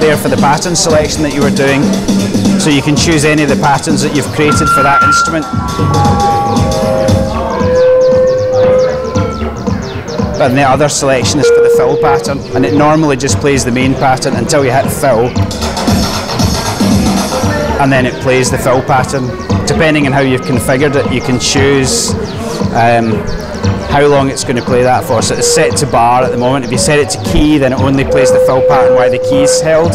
there for the pattern selection that you were doing. So you can choose any of the patterns that you've created for that instrument. And the other selection is for the fill pattern, and it normally just plays the main pattern until you hit fill, and then it plays the fill pattern. Depending on how you've configured it, you can choose how long it's going to play that for. So it's set to bar at the moment. If you set it to key, then it only plays the fill pattern while the key is held.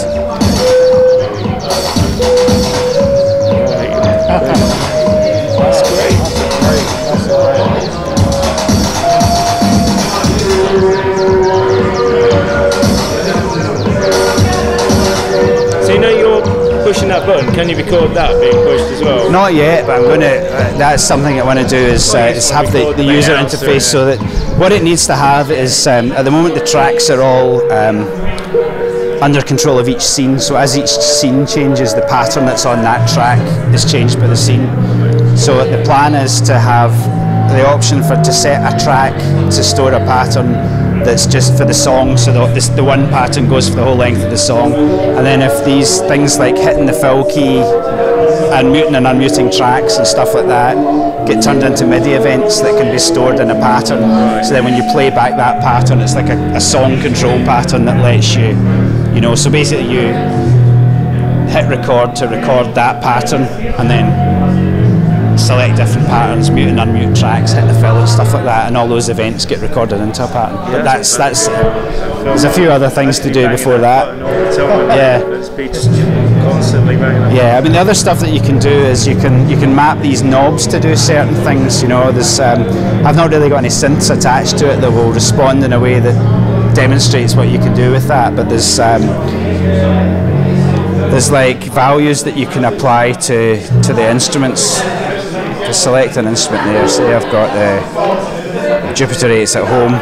That's great. So you know you're pushing that button. Can you record that being pushed as well? Not yet, but I'm going to. That's something I want to do is have the user interface so that what it needs to have is at the moment the tracks are all under control of each scene. So as each scene changes, the pattern that's on that track is changed by the scene. So the plan is to have the option to set a track to store a pattern that's just for the song, so the one pattern goes for the whole length of the song, and then if these things like hitting the fill key and muting and unmuting tracks and stuff like that get turned into MIDI events that can be stored in a pattern, so then when you play back that pattern, it's like a song control pattern that lets you, so basically you hit record to record that pattern, and then select different patterns, mute and unmute tracks, hit the fill and stuff like that, and all those events get recorded into a pattern. But that's there's a few other things to do before that. Yeah, I mean the other stuff that you can do is you can map these knobs to do certain things. There's I've not really got any synths attached to it that will respond in a way that demonstrates what you can do with that. But there's like values that you can apply to the instruments. To select an instrument there, say I've got the Jupiter 8s at home.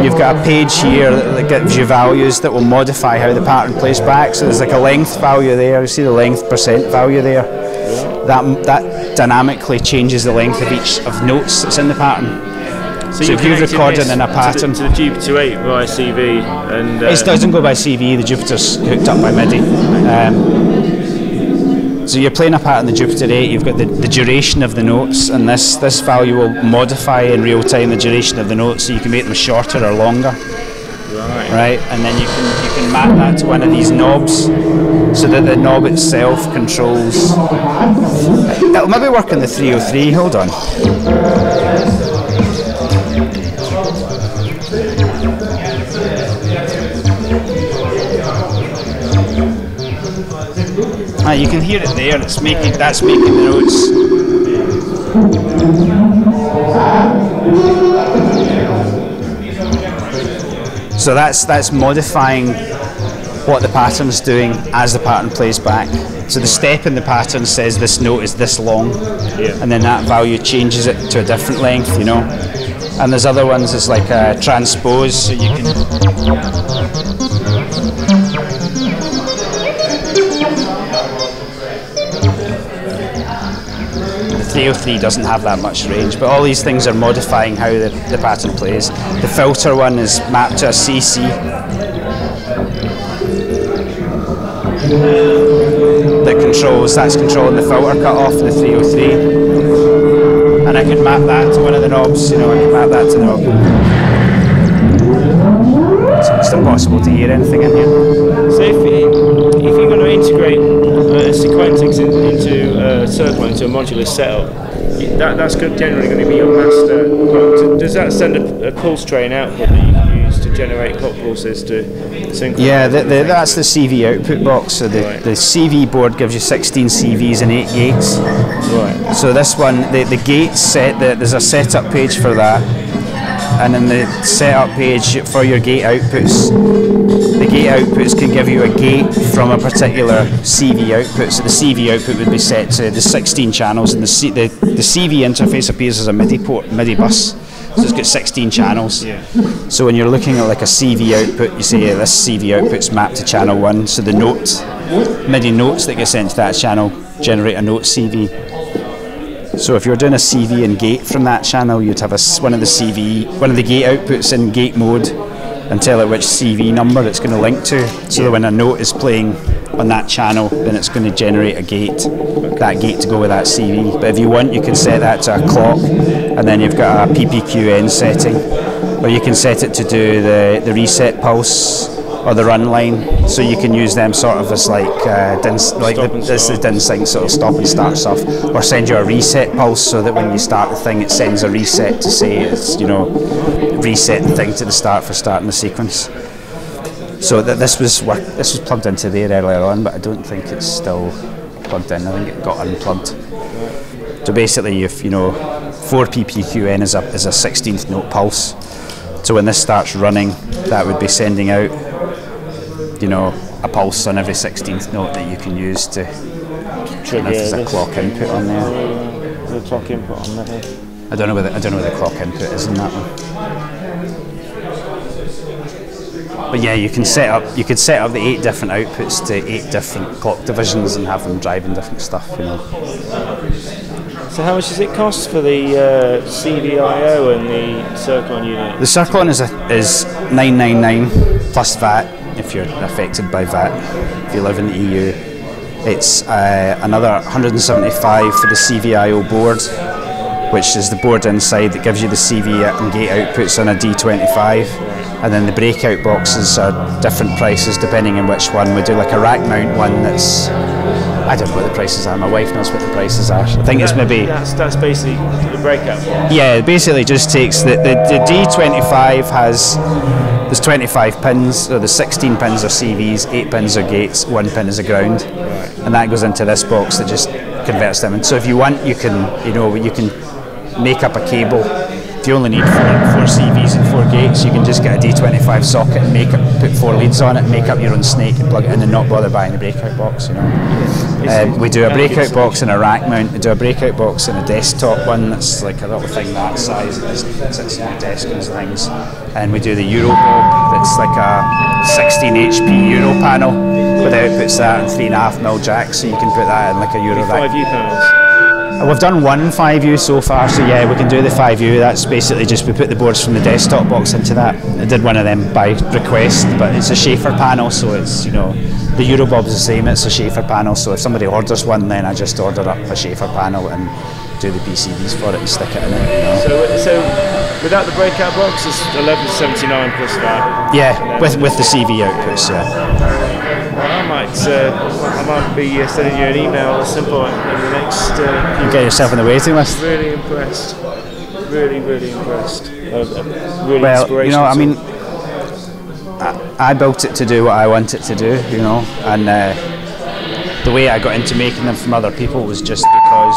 You've got a page here that gives you values that will modify how the pattern plays back. So there's like a length value there, you see the length % value there. That dynamically changes the length of each of notes that's in the pattern. So if you've recorded in a pattern to the Jupiter 8 via CV, and it doesn't go by CV, the Jupiter's hooked up by MIDI. So you're playing a pattern, the Jupiter 8, you've got the duration of the notes, and this value will modify in real time the duration of the notes, so you can make them shorter or longer. Right, and then you can map that to one of these knobs, so that the knob itself controls. It'll maybe work on the 303, hold on. You can hear it there. That's making the notes. So that's modifying what the pattern's doing as the pattern plays back. So the step in the pattern says this note is this long, and then that value changes it to a different length, And there's other ones, it's like a transpose, so you can. The 303 doesn't have that much range, but all these things are modifying how the pattern plays. The filter one is mapped to a CC. That's controlling the filter cutoff in the 303. And I can map that to one of the knobs, I can map that to the knob. So it's impossible to hear anything in here. So if you're going to integrate Sequentix into Cirklon, into a modular setup, that's generally going to be your master. Does that send a pulse train output that you can use to generate clock pulses to synchronize? Yeah, that's the CV output box. So the CV board gives you 16 CVs and 8 gates. Right. So this one, the gates set, there's a setup page for that. And in the setup page for your gate outputs, the gate outputs can give you a gate from a particular CV output. So the CV output would be set to the 16 channels, and the CV interface appears as a MIDI bus. So it's got 16 channels. Yeah. So when you're looking at like a CV output, you say this CV output's mapped to channel 1. So the MIDI notes that get sent to that channel generate a note CV. So if you're doing a CV and gate from that channel, you'd have one of the gate outputs in gate mode, and tell it which CV number it's going to link to, so that when a note is playing on that channel, then it's going to generate a gate, that gate to go with that CV. But if you want, you can set that to a clock, and then you've got a PPQN setting, or you can set it to do the reset pulse or the run line, so you can use them sort of as like this is DIN sync sort of stop and start stuff, or send you a reset pulse so that when you start the thing it sends a reset to say it's, you know, reset the thing to the start for starting the sequence. So that this was plugged into there earlier on, but I don't think it's still plugged in. I think it got unplugged. So basically, if you know, 4 PPQN is a 16th note pulse. So when this starts running, that would be sending out, you know, a pulse on every 16th note that you can use to trigger. If there's a clock input on there. The clock input on there. I don't know where the clock input is in that one. But yeah, you could set up the 8 different outputs to 8 different clock divisions and have them driving different stuff, you know. So how much does it cost for the CVIO and the Cirklon unit? The Cirklon is $999 plus VAT if you're affected by VAT. If you live in the EU, it's another $175 for the CVIO board, which is the board inside that gives you the CV and gate outputs on a D25. And then the breakout boxes are different prices depending on which one. We do like a rack mount one that's, I don't know what the prices are, my wife knows what the prices are. I think it's maybe... That's basically the breakout box? Yeah, it basically just takes, the D25 there's 25 pins, so there's 16 pins are CVs, 8 pins are gates, 1 pin is a ground. Right. And that goes into this box that just converts them. And so if you want, you can make up a cable. If you only need 4 CVs and 4 gates, you can just get a D25 socket and put 4 leads on it, make up your own snake and plug it in and not bother buying the breakout box, you know. We do a breakout box and a rack mount. We do a breakout box and a desktop one that's like a little thing that size that just sits on the desk and things. And we do the Euro bob that's like a 16 HP Euro panel with outputs that and 3.5mm jack, so you can put that in like a Euro rack. 5U panels? We've done one 5U so far, so yeah, we can do the 5U. That's basically just we put the boards from the desktop box into that. I did one of them by request, but it's a Schaefer panel, so it's, you know, the Eurobob's the same, it's a Schaefer panel, so if somebody orders one, then I just order up a Schaefer panel and do the PCBs for it and stick it in it, you know. So without the breakout box, it's $1179 plus VAT? Yeah, with the CV outputs, yeah. Well, I might be sending you an email at some point in the next you get yourself on the waiting list. Really impressed. Really impressed. Really well, you know, I mean, I built it to do what I want it to do, you know, and the way I got into making them from other people was just because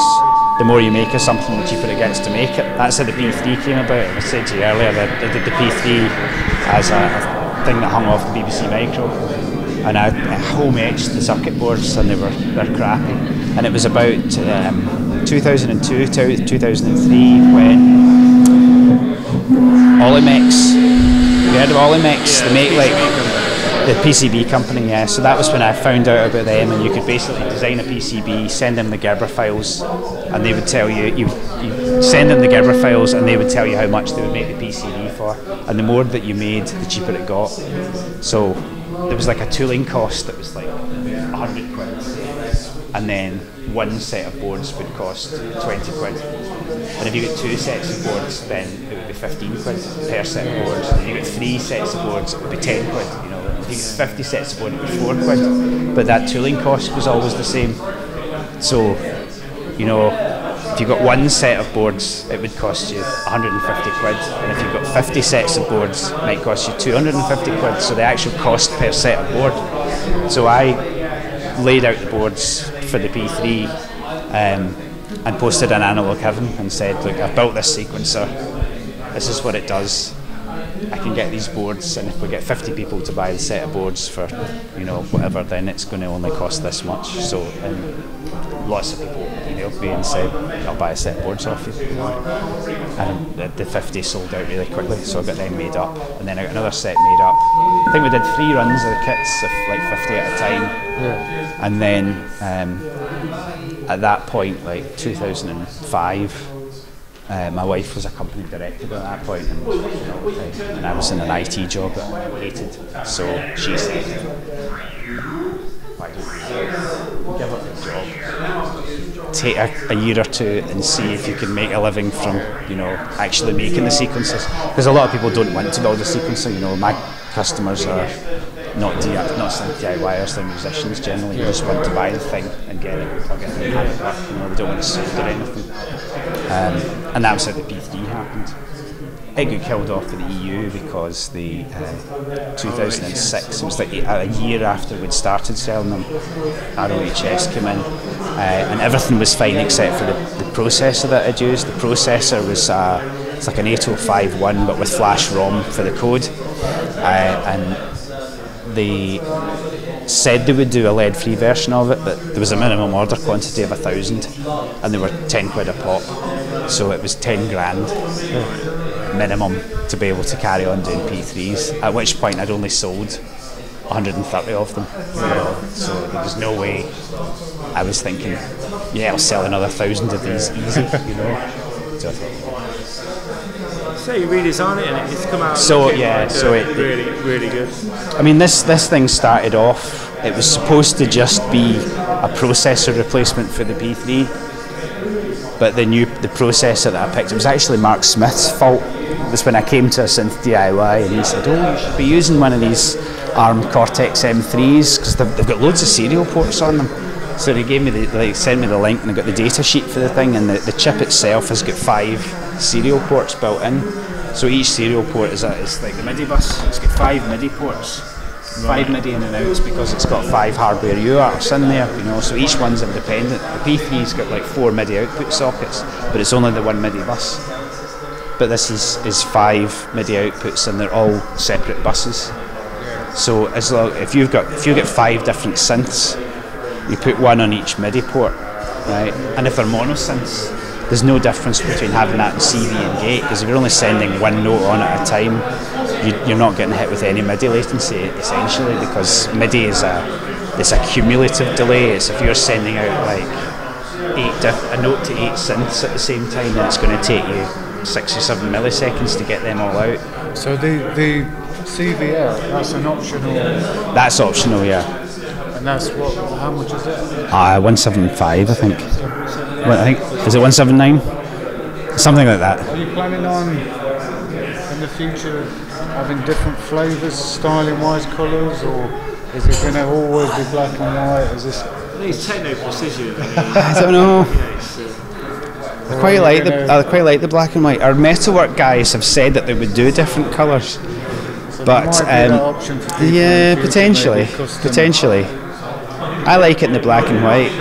the more you make of something, the cheaper it gets to make it. That's how the P3 came about. I said to you earlier that I did the P3 as a thing that hung off the BBC Micro, and I home etched the circuit boards, and they're crappy. And it was about 2002 to 2003 when Olimex. Have you heard of Olimex? Yeah, they make like the PCB company, yeah. So that was when I found out about them, and you could basically design a PCB, send them the Gerber files, and they would tell you, you send them the Gerber files, and they would tell you how much they would make the PCB for. And the more that you made, the cheaper it got. So there was like a tooling cost that was like 100 quid, and then one set of boards would cost 20 quid. And if you get 2 sets of boards, then it would be 15 quid per set of boards. And if you get 3 sets of boards, it would be 10 quid. You know, if you get 50 sets of board, it would be 4 quid. But that tooling cost was always the same. So, you know, if you got 1 set of boards, it would cost you 150 quid. And if you've got 50 sets of boards, it might cost you 250 quid. So the actual cost per set of board. So I laid out the boards for the P3 and posted an Analog Heaven and said, look, I've built this sequencer, this is what it does, I can get these boards, and if we get 50 people to buy the set of boards for, you know, whatever, then it's going to only cost this much. So lots of people emailed me and said, I'll buy a set of boards off you. And the 50 sold out really quickly, so I got them made up, and then I got another set made up. I think we did 3 runs of the kits of like 50 at a time. Yeah. And then at that point, like 2005, My wife was a company director at that point, and I was in an IT job that I hated. So she said, "Why don't you give up the job, take a year or two, and see if you can make a living from, actually making the sequences?" Because a lot of people don't want to build a sequencer. My customers are not DIYers, they're musicians generally. They just want to buy the thing and get it, plug it in and have it work. They don't want to solder anything. And that was how the P3 happened. It got killed off in the EU because the 2006, it was like a year after we'd started selling them, ROHS came in, and everything was fine except for the processor that I'd used. The processor was it's like an 8051 but with flash ROM for the code, and they said they would do a lead-free version of it, but there was a minimum order quantity of 1,000, and they were 10 quid a pop, so it was 10 grand minimum to be able to carry on doing P3s, at which point I'd only sold 130 of them, so there was no way. I was thinking, yeah, I'll sell another 1,000 of these easy, So I thought, so you redesign it and it's come out. So yeah, so it really good. I mean, this thing started off. It was supposed to just be a processor replacement for the P3, but the processor that I picked, it was actually Mark Smith's fault. It was when I came to a synth DIY and he said, "Oh, you should be using one of these ARM Cortex M3s because they've got loads of serial ports on them." So they gave me sent me the link, and I got the data sheet for the thing, and the chip itself has got 5 serial ports built in. So each serial port is like the MIDI bus. It's got 5 MIDI ports, 5 MIDI in and outs, because it's got 5 hardware UARTs in there. So each one's independent. The P3's got like 4 MIDI output sockets, but it's only the one MIDI bus. But this is 5 MIDI outputs, and they're all separate buses. So if you get 5 different synths, you put one on each MIDI port, right? And if they're mono synths, there's no difference between having that in CV and gate, because if you're only sending one note on at a time, you're not getting hit with any MIDI latency, essentially, because MIDI is a cumulative delay. It's if you're sending out like a note to 8 synths at the same time, then it's going to take you 6 or 7 milliseconds to get them all out. So the CVL, that's an optional. That's optional, yeah. And that's what? How much is it? 175, I think. Well, I think, is it 179? Something like that. Are you planning on in the future having different flavours, styling-wise, colours, or is it going to always be black and white? Is this? It's techno precision. I don't know. I quite like the black and white. Our metalwork guys have said that they would do different colours, So but there might be that option for people yeah, in the future, potentially. maybe custom. I like it in the black and white.